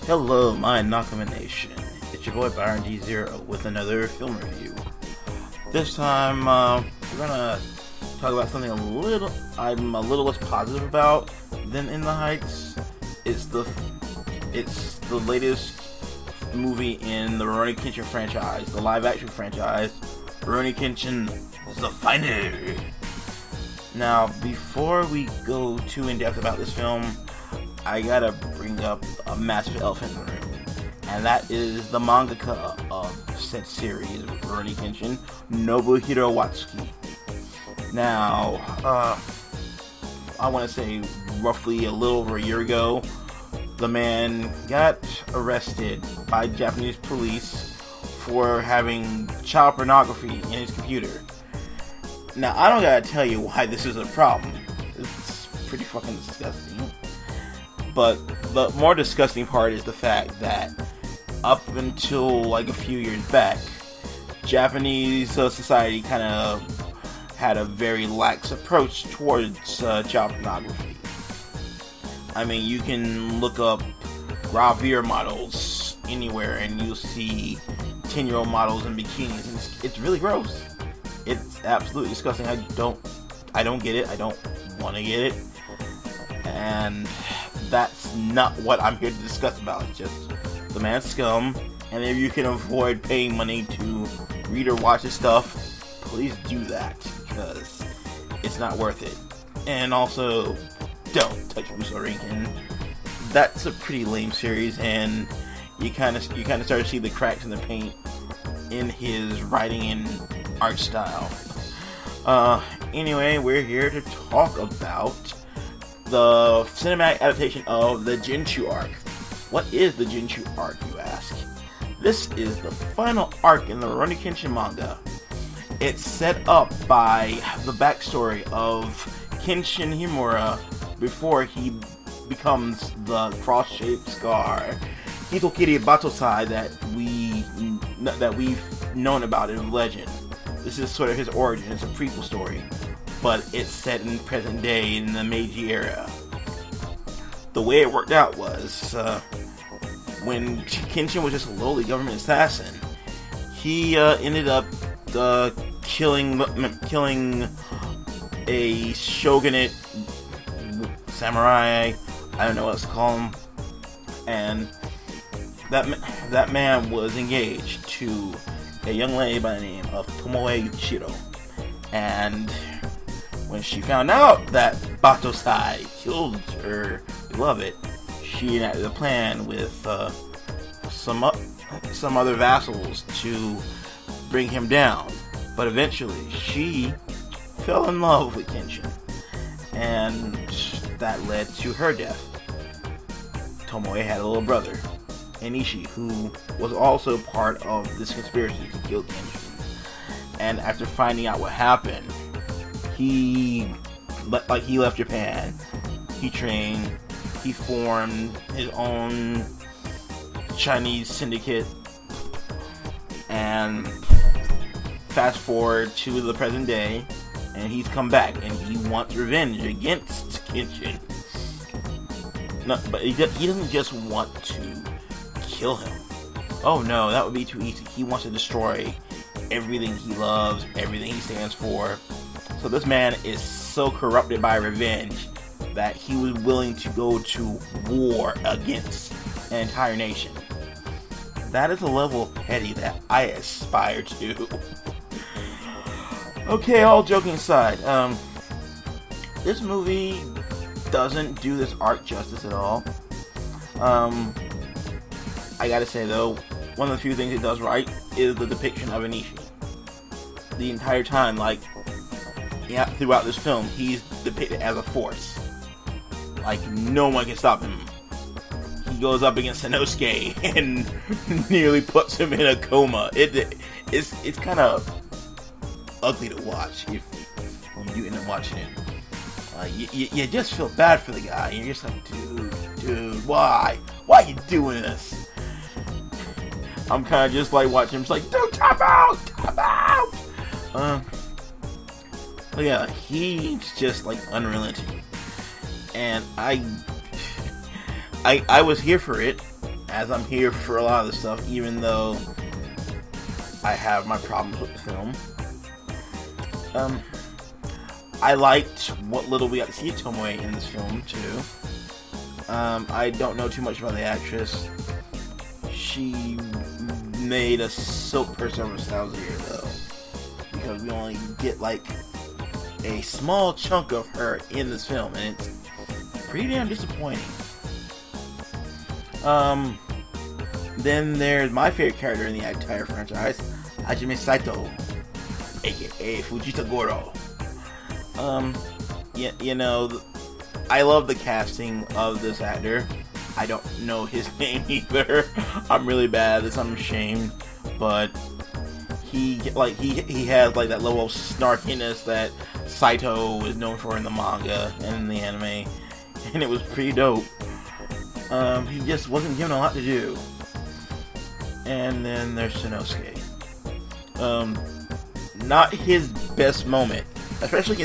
Hello, my Nakama Nation. It's your boy Byron D0 with another film review. This time, we're gonna talk about something I'm a little less positive about than In the Heights. It's the latest movie in the Rurouni Kenshin franchise, the live-action franchise, Rurouni Kenshin The Final. Now, before we go too in-depth about this film, I gotta bring up a massive elephant in the room, and that is the mangaka of said series, Rurouni Kenshin, Nobuhiro Watsuki. Now, I want to say roughly a little over a year ago, the man got arrested by Japanese police for having child pornography in his computer. Now, I don't gotta tell you why this is a problem. It's pretty fucking disgusting. But the more disgusting part is the fact that up until like a few years back, Japanese society kind of had a very lax approach towards child pornography. I mean, you can look up gravure models anywhere and you'll see 10-year-old models in bikinis, and it's really gross. It's absolutely disgusting. I don't get it. I don't want to get it. And that's not what I'm here to discuss about. It's just the man's scum, and if you can avoid paying money to read or watch his stuff, please do that, because it's not worth it. And also, don't touch Rurouni. That's a pretty lame series, and you kind of start to see the cracks in the paint in his writing and art style. Anyway, we're here to talk about the cinematic adaptation of the Jinshu arc. What is the Jinshu arc, you ask? This is the final arc in the Rurouni Kenshin manga. It's set up by the backstory of Kenshin Himura before he becomes the cross-shaped scar Hitokiri Batosai that we've known about in legend. This is sort of his origin. It's a prequel story, but it's set in present day in the Meiji era. The way it worked out was, when Kenshin was just a lowly government assassin, he ended up killing a shogunate samurai, I don't know what else to call him, and that man was engaged to a young lady by the name of Tomoe Yuichiro, and when she found out that Batosai killed her beloved, she enacted a plan with some other vassals to bring him down. But eventually, she fell in love with Kenshin, and that led to her death. Tomoe had a little brother, Enishi, who was also part of this conspiracy to kill Kenshin. And after finding out what happened, he left Japan, he trained, he formed his own Chinese syndicate, and fast forward to the present day, and he's come back, and he wants revenge against Kenshin. No, but he doesn't just want to kill him. Oh no, that would be too easy. He wants to destroy everything he loves, everything he stands for. So this man is so corrupted by revenge that he was willing to go to war against an entire nation. That is a level of petty that I aspire to. Okay, all joking aside, this movie doesn't do this arc justice at all. I gotta say though, one of the few things it does right is the depiction of Enishi. The entire time, throughout this film, he's depicted as a force. Like, no one can stop him. He goes up against Sanosuke and nearly puts him in a coma. It's kind of ugly to watch if you end up watching it. You just feel bad for the guy. You're just like, dude, why? Why are you doing this? I'm kind of just like watching him. It's like, dude, tap out! But yeah, he's just like unrelenting. And I was here for it. as I'm here for a lot of the stuff, even though I have my problems with the film. I liked what little we got to see of Tomoe in this film, too. I don't know too much about the actress. She made a soap person of nostalgia here, though. Because we only get, like, a small chunk of her in this film, and it's pretty damn disappointing. Then there's my favorite character in the entire franchise, Hajime Saito, aka Fujita Goro. You know, I love the casting of this actor. I don't know his name either. I'm really bad at this, I'm ashamed. But he has like that level of snarkiness that Saito is known for in the manga and in the anime, and it was pretty dope. He just wasn't given a lot to do. And then there's Shinosuke. Not his best moment, especially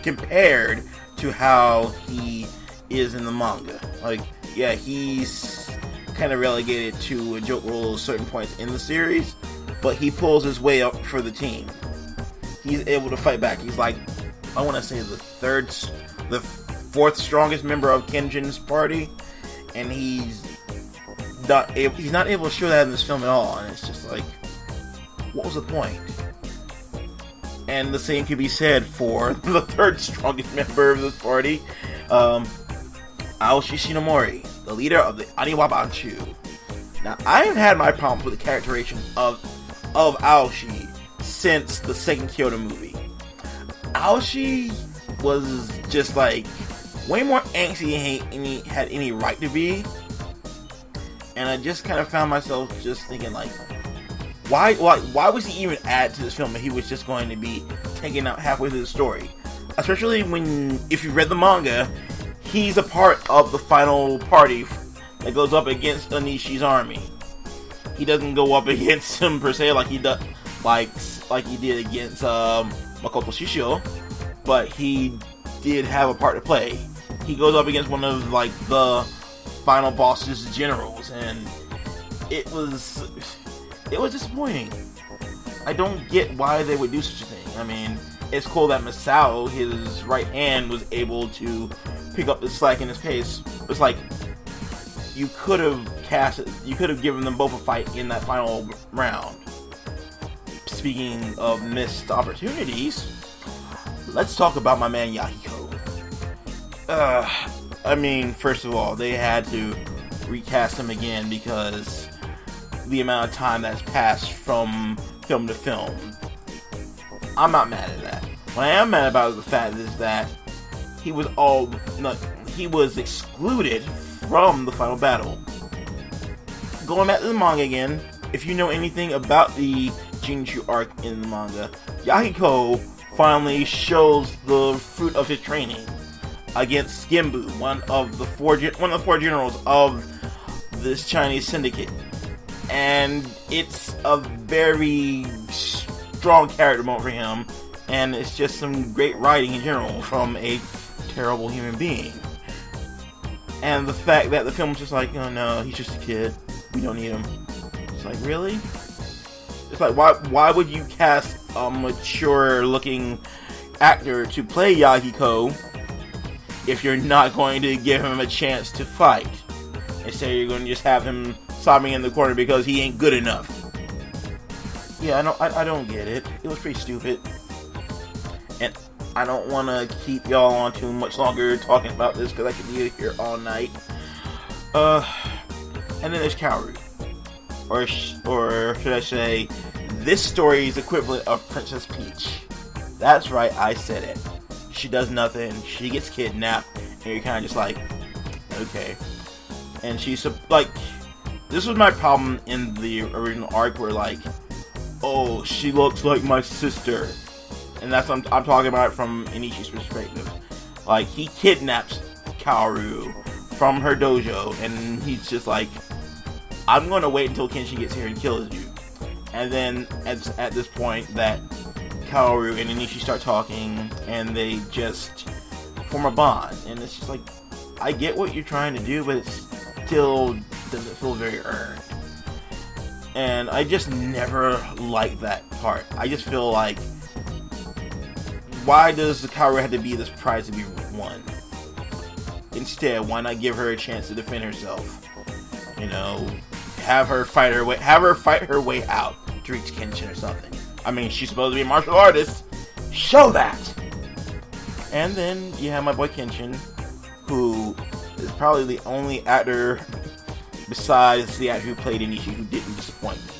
compared to how he is in the manga. Like, yeah, he's kind of relegated to a joke role at certain points in the series, but he pulls his way up for the team. He's able to fight back. He's like, I want to say the fourth strongest member of Kenshin's party, and he's not able to show that in this film at all. And it's just like, what was the point? And the same can be said for the third strongest member of this party, Aoshi Shinomori, the leader of the Aniwa Banchu. Now, I have had my problems with the characterization of Aoshi since the second Kyoto movie. Aoshi was just like way more angsty than he had any right to be, and I just kind of found myself just thinking like, why was he even added to this film if he was just going to be taken out halfway through the story? Especially if you read the manga, he's a part of the final party that goes up against Anishi's army. He doesn't go up against him per se like he did against Makoto Shishio, but he did have a part to play. He goes up against one of like the final boss's generals, and it was disappointing. I don't get why they would do such a thing. I mean, it's cool that Masao, his right hand, was able to pick up the slack in his pace. It's like, you could have given them both a fight in that final round. Speaking of missed opportunities, let's talk about my man Yahiko. I mean, first of all, they had to recast him again because the amount of time that's passed from film to film. I'm not mad at that. What I am mad about is the fact is that he was excluded from the final battle. Going back to the manga again, if you know anything about the Jinchu arc in the manga, Yahiko finally shows the fruit of his training against Genbu, one of the four generals of this Chinese syndicate. And it's a very strong character moment for him, and it's just some great writing in general from a terrible human being. And the fact that the film was just like, oh no, he's just a kid, we don't need him. It's like, really? It's like, why would you cast a mature looking actor to play Yahiko if you're not going to give him a chance to fight? Instead, you're going to just have him sobbing in the corner because he ain't good enough. Yeah, I don't get it. It was pretty stupid. And I don't want to keep y'all on too much longer talking about this because I could be here all night. And then there's Kaoru. Or should I say, this story's equivalent of Princess Peach. That's right, I said it. She does nothing, she gets kidnapped, and you're kind of just like, okay. And she's like, this was my problem in the original arc where like, oh, she looks like my sister. And that's what I'm talking about from Inishi's perspective. Like, he kidnaps Kaoru from her dojo, and he's just like, I'm going to wait until Kenshin gets here and kills you. And then at this point that Kaoru and Inishi start talking, and they just form a bond. And it's just like, I get what you're trying to do, but it's still doesn't feel very earned. And I just never like that part. I just feel like, why does the coward have to be this prize to be won? Instead, why not give her a chance to defend herself? You know, have her fight her way out to reach Kenshin or something. I mean, she's supposed to be a martial artist. Show that! And then you have my boy Kenshin, who is probably the only actor besides the actor who played Inishi who didn't disappoint me.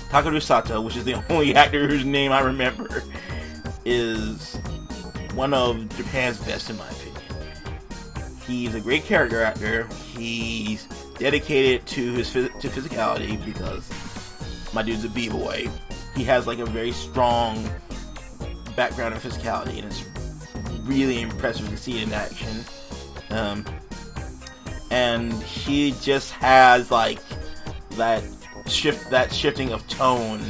Takeru Sato, which is the only actor whose name I remember, is one of Japan's best in my opinion. He's a great character actor. He's dedicated to his physicality because my dude's a b-boy. He has like a very strong background in physicality, and it's really impressive to see it in action. And he just has like that shifting of tone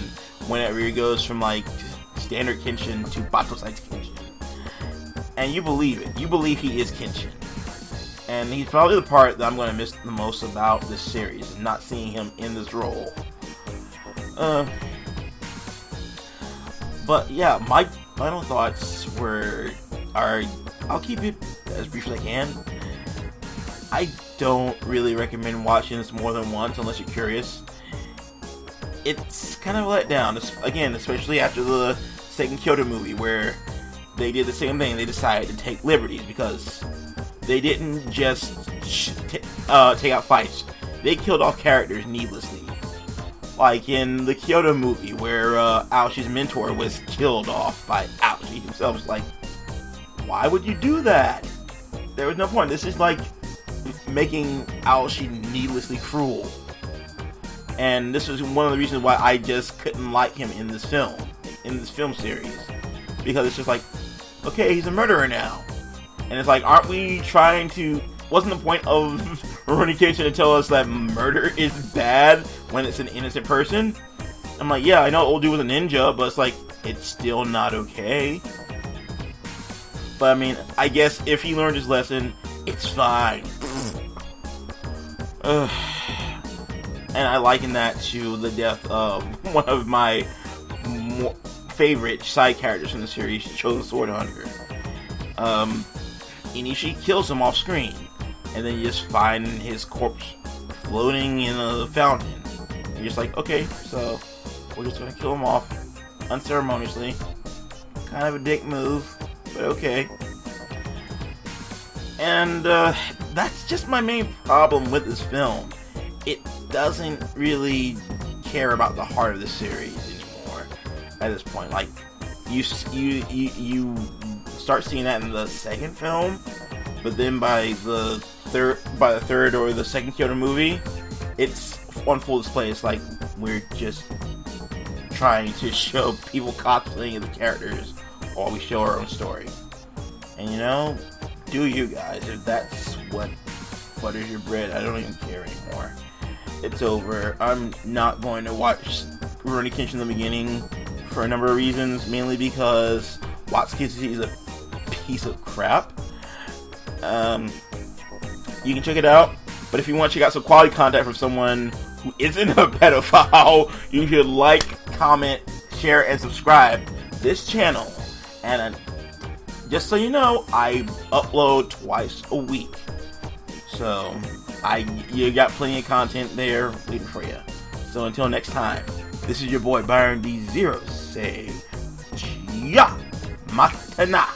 whenever he goes from like standard Kenshin to Batosai Kenshin, and you believe it. You believe he is Kenshin, and he's probably the part that I'm going to miss the most about this series, not seeing him in this role. But yeah, my final thoughts are I'll keep it as brief as I can. I don't really recommend watching this more than once unless you're curious. It's kind of a letdown, again, especially after the second Kyoto movie, where they did the same thing. They decided to take liberties because they didn't just take out fights. They killed off characters needlessly. Like in the Kyoto movie, where Aoshi's mentor was killed off by Aoshi himself. It's like, why would you do that? There was no point. This is like making Aoshi needlessly cruel. And this was one of the reasons why I just couldn't like him in this film series. Because it's just like, okay, he's a murderer now. And it's like, aren't we trying to... Wasn't the point of Rurouni Kenshin to tell us that murder is bad when it's an innocent person? I'm like, yeah, I know old dude was a ninja, but it's like, it's still not okay. But I mean, I guess if he learned his lesson, it's fine. And I liken that to the death of one of my favorite side characters from the series, Cho the Sword Hunter. Inishi kills him off screen, and then you just find his corpse floating in a fountain. You're just like, okay, so we're just gonna kill him off unceremoniously. Kind of a dick move, but okay. And that's just my main problem with this film. It doesn't really care about the heart of the series anymore at this point. Like, you start seeing that in the second film, but then by the third or the second Kyoto movie, it's on full display. It's like we're just trying to show people cosplaying the characters while we show our own story. And you know, do you guys, if that's what butters your bread. I don't even care anymore. It's over. I'm not going to watch Rurouni Kenshin in the beginning for a number of reasons, mainly because Watsuki is a piece of crap. You can check it out, but if you want to check out some quality content from someone who isn't a pedophile, you should like, comment, share, and subscribe this channel. And just so you know, I upload twice a week, so you got plenty of content there waiting for you. So until next time, this is your boy Byron D0. Say, Chia Matana.